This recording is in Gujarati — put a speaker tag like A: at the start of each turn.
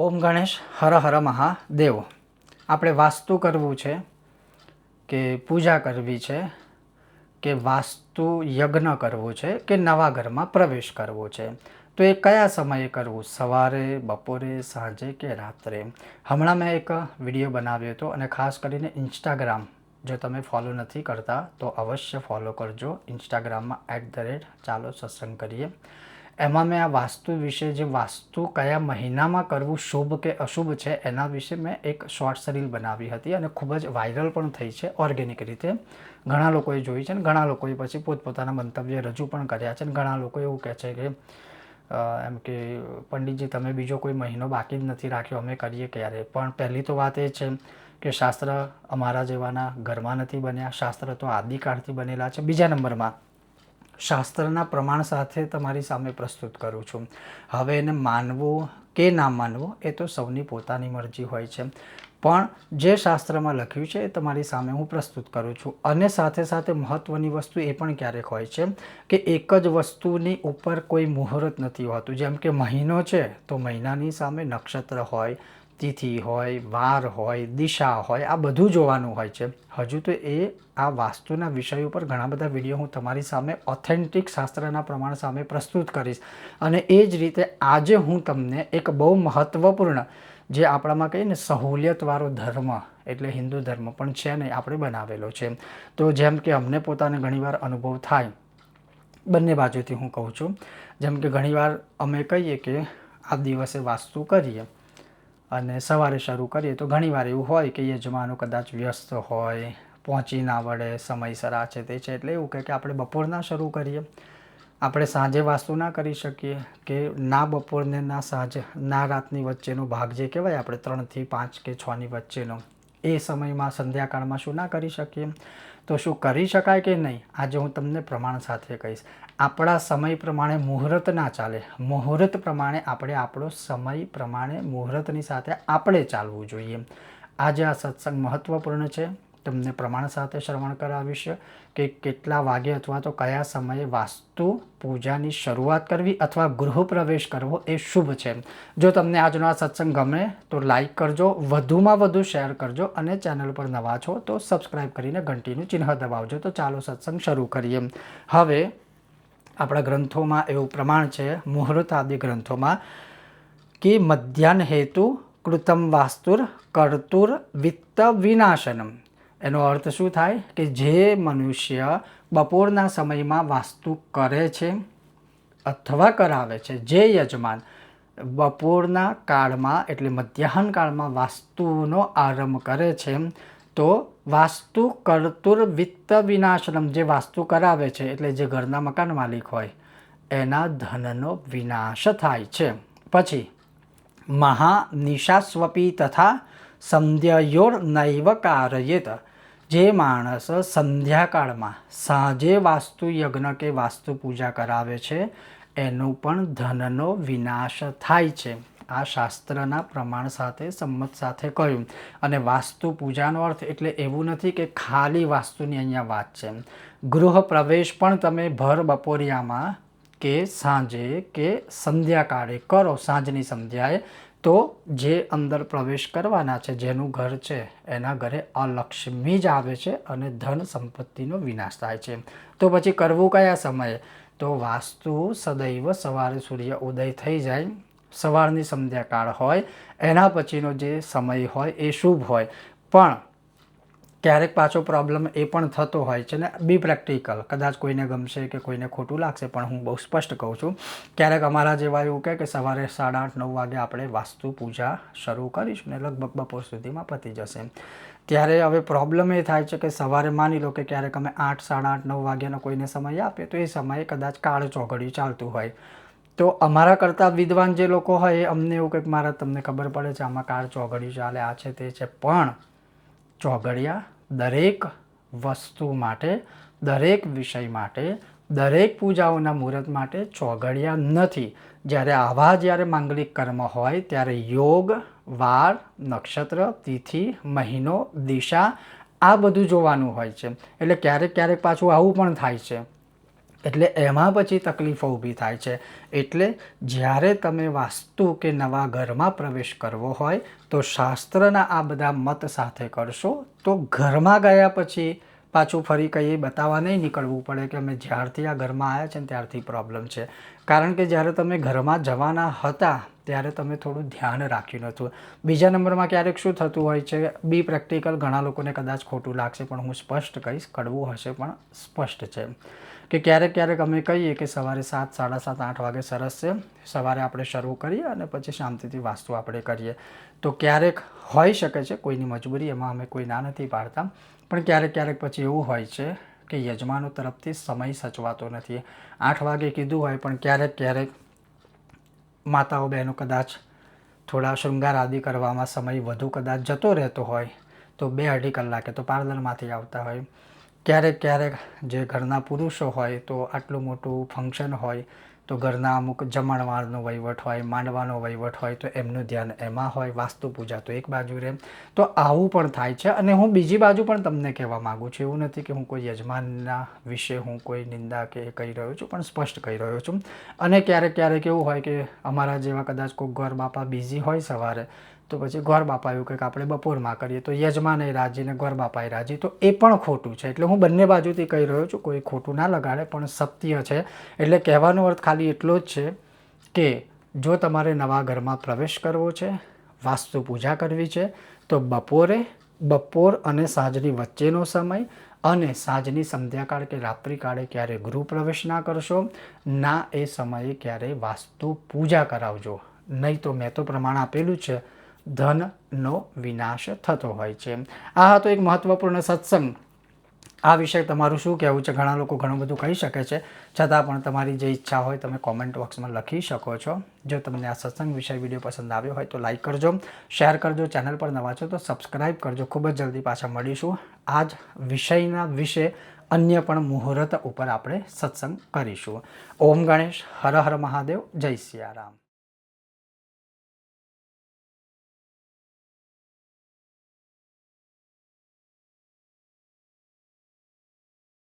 A: ઓમ ગણેશ હર હર મહાદેવ। આપણે વાસ્તુ કરવું છે કે પૂજા કરવી છે કે વાસ્તુ યજ્ઞ કરવો છે કે નવા ઘરમાં પ્રવેશ કરવો છે, તો એ કયા સમયે કરવું? સવારે, બપોરે, સાંજે કે રાત્રે? હમણાં મેં એક વિડીયો બનાવ્યો હતો અને ખાસ કરીને ઇન્સ્ટાગ્રામ જો તમે ફોલો નથી કરતા તો અવશ્ય ફોલો કરજો। ઇન્સ્ટાગ્રામમાં @ચાલો સત્સંગ કરીએ, એમાં મેં આ વાસ્તુ વિશે, જે વાસ્તુ કયા મહિનામાં કરવું શુભ કે અશુભ છે એના વિશે મેં એક શોર્ટ્સ રીલ બનાવી હતી અને ખૂબ જ વાયરલ પણ થઈ છે ઓર્ગેનિક રીતે। ઘણા લોકોએ જોઈ છે અને ઘણા લોકોએ પછી પોતપોતાના મંતવ્ય રજૂ પણ કર્યા છે અને ઘણા લોકો એવું કહે છે કે એમ કે પંડિતજી તમે બીજો કોઈ મહિનો બાકી જ નથી રાખ્યો, અમે કરીએ ક્યારે? પણ પહેલી તો વાત એ છે કે શાસ્ત્ર અમારા જેવાના ઘરમાં નથી બન્યા, શાસ્ત્ર તો આદિકાળથી બનેલા છે। બીજા નંબરમાં શાસ્ત્રના પ્રમાણ સાથે તમારી સામે પ્રસ્તુત કરું છું। હવે એને માનવું કે ના માનવું એ તો સૌની પોતાની મરજી હોય છે, પણ જે શાસ્ત્રમાં લખ્યું છે એ તમારી સામે હું પ્રસ્તુત કરું છું। અને સાથે સાથે મહત્ત્વની વસ્તુ એ પણ ક્યારેક હોય છે કે એક જ વસ્તુની ઉપર કોઈ મુહૂર્ત નથી હોતું। જેમ કે મહિનો છે તો મહિનાની સામે નક્ષત્ર હોય, તિથિ હોય, વાર હોય, દિશા હોય, આ બધું જોવાનું હોય છે। હજુ તો આ વાસ્તુના વિષય ઉપર ઘણા બધા વિડીયો હું તમારી સામે ઓથેન્ટિક શાસ્ત્રના પ્રમાણ સામે પ્રસ્તુત કરીશ અને એ જ રીતે આજે હું તમને એક બહુ મહત્ત્વપૂર્ણ, જે આપણામાં કહીએ ને સહુલિયતવાળો ધર્મ એટલે હિન્દુ ધર્મ પણ છે ને આપણે બનાવેલો છે। તો જેમ કે અમને પોતાને ઘણીવાર અનુભવ થાય, બંને બાજુથી હું કહું છું, જેમ કે ઘણીવાર અમે કહીએ કે આ દિવસે વાસ્તુ કરીએ અને સવારે શરૂ કરીએ તો ઘણીવાર એવું હોય કે યજમાનો કદાચ વ્યસ્ત હોય, પહોંચી ના વળે, સમયસર આ છે તે છે, એટલે એવું કહે કે આપણે બપોરના શરૂ કરીએ। આપણે સાંજે વાસ્તુ ના કરી શકીએ કે ના બપોરને ના સાંજ, ના રાતની વચ્ચેનો ભાગ જે કહેવાય આપણે 3 થી 5 કે 6ની વચ્ચેનો, એ સમયમાં સંધ્યાકાળમાં શું ના કરી શકીએ? તો શું કરી શકાય કે નહીં? આજે હું તમને પ્રમાણ સાથે કહીશ। આપણા સમય પ્રમાણે મુહૂર્ત ના ચાલે, મુહૂર્ત પ્રમાણે આપણે આપણો સમય પ્રમાણે મુહૂર્તની સાથે આપણે ચાલવું જોઈએ। આજે આ સત્સંગ મહત્ત્વપૂર્ણ છે, તમને પ્રમાણ સાથે શ્રવણ કરાવીશ કે કેટલા વાગે અથવા તો કયા સમયે વાસ્તુ પૂજાની શરૂઆત કરવી અથવા ગૃહ પ્રવેશ કરવો એ શુભ છે। જો તમને આજનો આ સત્સંગ ગમે તો લાઈક કરજો, વધુમાં વધુ શેર કરજો અને ચેનલ પર નવા છો તો સબસ્ક્રાઈબ કરીને ઘંટીનું ચિહ્ન દબાવજો। તો ચાલો સત્સંગ શરૂ કરીએ। હવે આપણા ગ્રંથોમાં એવું પ્રમાણ છે, મુહૂર્ત આદિ ગ્રંથોમાં, કે મધ્યાહ્ન હેતુ કૃતમ વાસ્તુર કર્તુર વિત્ત વિનાશનમ। એનો અર્થ શું થાય કે જે મનુષ્ય બપોરના સમયમાં વાસ્તુ કરે છે અથવા કરાવે છે, જે યજમાન બપોરના કાળમાં એટલે મધ્યાહન કાળમાં વાસ્તુનો આરંભ કરે છે, તો વાસ્તુ કર્તુર વિત્ત વિનાશનમ, જે વાસ્તુ કરાવે છે એટલે જે ઘરના મકાન માલિક હોય એના ધનનો વિનાશ થાય છે। પછી મહાનિશાસ્વપી તથા સંધ્યયોર નૈવ કારયેત, જે માણસ સંધ્યાકાળમાં સાંજે વાસ્તુ યજ્ઞ કે વાસ્તુ પૂજા કરાવે છે એનું પણ ધનનો વિનાશ થાય છે। આ શાસ્ત્રના પ્રમાણ સાથે સંમત સાથે કહ્યું। અને વાસ્તુ પૂજાનો અર્થ એટલે એવું નથી કે ખાલી વાસ્તુની અહીંયા વાત છે, ગૃહ પ્રવેશ પણ તમે ભર બપોરિયામાં કે સાંજે કે સંધ્યાકાળે કરો, સાંજની સંધ્યાએ, તો જે અંદર પ્રવેશ કરવાના છે, જેનું ઘર છે એના ઘરે અલક્ષ્મી જ આવે છે અને ધન સંપત્તિનો વિનાશ થાય છે। તો પછી કરવું કયા સમયે? તો વાસ્તુ સદૈવ સવારે સૂર્ય ઉદય થઈ જાય, સવારની સંધ્યાકાળ હોય, એના પછીનો જે સમય હોય એ શુભ હોય। પણ ક્યારેક પાછો પ્રોબ્લેમ એ પણ થતો હોય છે ને, બી પ્રેક્ટિકલ, કદાચ કોઈને ગમશે કે કોઈને ખોટું લાગશે પણ હું બહુ સ્પષ્ટ કહું છું, ક્યારેક અમારા જેવા એવું કહે કે સવારે 8:30-9 વાગે આપણે વાસ્તુ પૂજા શરૂ કરીશું ને લગભગ બપોર સુધીમાં પતી જશે। ત્યારે હવે પ્રોબ્લેમ એ થાય છે કે સવારે માની લો કે ક્યારેક અમે 8, 8:30, 9 વાગ્યાનો કોઈને સમય આપીએ તો એ સમયે કદાચ કાળ ચોઘડિયું ચાલતું હોય, તો અમારા કરતાં વિદ્વાન જે લોકો હોય એ અમને એવું કંઈક, મારા તમને ખબર પડે છે આમાં કાળ ચોઘડિયું ચાલે, આ છે તે છે, પણ ચોઘડિયા દરેક વસ્તુ માટે, દરેક વિષય માટે, દરેક પૂજાઓના મુહૂર્ત માટે ચોઘડિયા નથી। જ્યારે માંગલિક કર્મ હોય ત્યારે યોગ, વાર, નક્ષત્ર, તિથિ, મહિનો, દિશા, આ બધું જોવાનું હોય છે। એટલે ક્યારેક પાછું આવું પણ થાય છે એટલે એમાં પછી તકલીફો ઊભી થાય છે. એટલે જ્યારે તમે વાસ્તુ કે નવા ઘરમાં પ્રવેશ કરવો હોય તો શાસ્ત્રના આ બધા મત સાથે કરશો તો ઘરમાં ગયા પછી પાછું ફરી કંઈ બતાવવા નહીં નીકળવું પડે કે અમે જ્યારથી આ ઘરમાં આવ્યા છે ને ત્યારથી પ્રોબ્લેમ છે. કારણ કે જ્યારે તમે ઘરમાં જવાના હતા ત્યારે તમે થોડું ધ્યાન રાખ્યું નહોતું. બીજા નંબરમાં ક્યારેક શું થતું હોય છે, બી પ્રેક્ટિકલ ઘણા લોકોને કદાચ ખોટું લાગશે પણ હું સ્પષ્ટ કહીશ, કડવું હશે પણ સ્પષ્ટ છે કે ક્યારેક અમે કહીએ કે સવારે 7, 7:30, 8 વાગે સરસ છે, સવારે આપણે શરૂ કરીએ અને પછી શાંતિથી વાસ્તુ આપણે કરીએ. તો ક્યારેક હોઈ શકે છે કોઈની મજબૂરી, એમાં અમે કોઈ ના નથી પાડતા, પણ ક્યારેક પછી એવું હોય છે કે યજમાનો તરફથી સમય સચવાતો નથી. 8 વાગે કીધું હોય પણ ક્યારેક માતાઓ બહેનો કદાચ થોડા શૃંગાર આદિ કરવામાં સમય વધુ કદાચ જતો રહેતો હોય તો 2-2.5 કલાકે તો પાર્લરમાંથી આવતા હોય. ક્યારેક જે ઘરના પુરુષો હોય તો આટલું મોટું ફંક્શન હોય તો ઘરના અમુક જમણવારનો વહીવટ હોય, માંડવાનો વહીવટ હોય તો એમનું ધ્યાન એમાં હોય, વાસ્તુ પૂજા તો એક બાજુ રહે. તો આવું પણ થાય છે. અને હું બીજી બાજુ પણ તમને કહેવા માગું છું, એવું નથી કે હું કોઈ યજમાનના વિશે હું કોઈ નિંદા કે કહી રહ્યો છું, પણ સ્પષ્ટ કહી રહ્યો છું. અને ક્યારેક એવું હોય કે અમારા જેવા કદાચ કોઈ ગોર બાપા બિઝી હોય સવારે તો પછી ગોર બાપા એવું કંઈક આપણે બપોરમાં કરીએ તો યજમાને રાજી ને ગોર બાપાએ રાજી, તો એ પણ ખોટું છે. એટલે હું બંને બાજુથી કહી રહ્યો છું, કોઈ ખોટું ના લગાડે પણ સત્ય છે. એટલે કહેવાનો અર્થ ખાલી એટલો જ છે કે જો તમારે નવા ઘરમાં પ્રવેશ કરવો છે, વાસ્તુ પૂજા કરવી છે તો બપોર અને સાંજની વચ્ચેનો સમય અને સાંજની સંધ્યાકાળ કે રાત્રિકાળે ક્યારે ગૃહ પ્રવેશ ના કરશો, ના એ સમયે ક્યારેય વાસ્તુ પૂજા કરાવજો. નહીં તો મેં તો પ્રમાણ આપેલું છે, ધનનો વિનાશ થતો હોય છે. આ હતો એક મહત્વપૂર્ણ સત્સંગ. આ વિશે તમારું શું કહેવું છે? ઘણા લોકો ઘણું બધું કહી શકે છે, છતાં પણ તમારી જે ઈચ્છા હોય તમે કોમેન્ટ બોક્સમાં લખી શકો છો. જો તમને આ સત્સંગ વિષય વિડીયો પસંદ આવ્યો હોય તો લાઇક કરજો, શેર કરજો, ચેનલ પર નવા છો તો સબસ્ક્રાઈબ કરજો. ખૂબ જ જલ્દી પાછા મળીશું. આ જ વિષયના વિશે અન્ય પણ મુહૂર્ત ઉપર આપણે સત્સંગ કરીશું. ઓમ ગણેશ, હર હર મહાદેવ, જય સિયારામ.